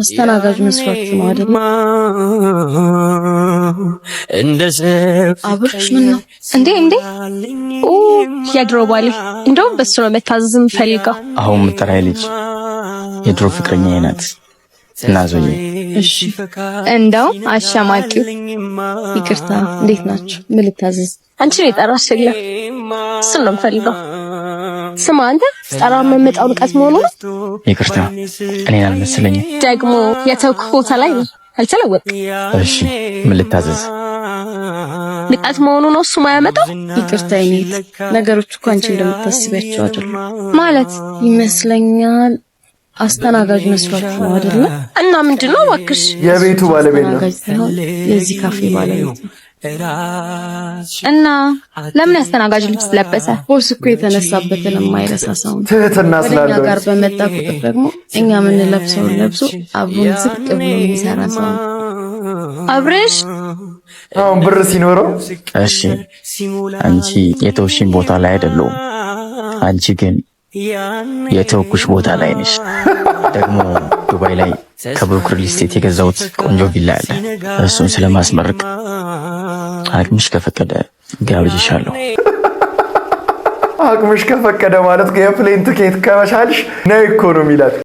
አስተናጋጅ መስሏችሁ ነው አይደል? አብርሽ ምን ነው እንዴ? የድሮ ባሌ እንደውም በሱ ነው መታዘዝም ፈልገው። አሁን ምጥራይ ልጅ የድሮ ፍቅረኛዬ ናት እና ዞዬ። እሺ እንደው አሻማቂው ይቅርታ፣ እንዴት ናችሁ? ምን ልታዘዝ? አንቺ ነው የጠራሽኝ? እሱን ነው የምፈልገው። ስማ አንተ ጠራ መመጣው ንቀት መሆኑ ነው። ይቅርታ እኔን አልመሰለኝም። ደግሞ የተውኩ ቦታ ላይ ነው አልተለወጥኩም። እሺ ምን ልታዘዝ? ንቀት መሆኑ ነው እሱ ማያመጣው። ይቅርታ ይኔት ነገሮች እኮ አንቺ እንደምታስቢያቸው አይደለም ማለት ይመስለኛል። አስተናጋጅ መስሏችሁ ነው አይደለ? እና ምንድነው እባክሽ? የቤቱ ባለቤት ነው፣ የዚህ ካፌ ባለቤት እና ለምን አስተናጋጅ ልብስ ለበሰ? ቦስ እኮ የተነሳበትን የማይረሳ ሰው ነው። ትህትና ስላለው ጋር በመጣ ቁጥር ደግሞ እኛ የምንለብሰውን ለብሶ አብሮን ዝቅ ብሎ የሚሰራ ሰው ነው። አብረሽ አሁን ብር ሲኖረው እሺ፣ አንቺ የተውሽኝ ቦታ ላይ አይደለሁም። አንቺ ግን የተውኩሽ ቦታ ላይ ነሽ። ደግሞ ዱባይ ላይ ከብሩክ ሪል ስቴት የገዛሁት ቆንጆ ቪላ አለ። እሱን ስለማስመረቅ አቅምሽ ከፈቀደ ጋብዥሻለሁ። አቅምሽ ከፈቀደ ማለት የፕሌን ትኬት ከመሻልሽ ነይ እኮ ነው የሚላት።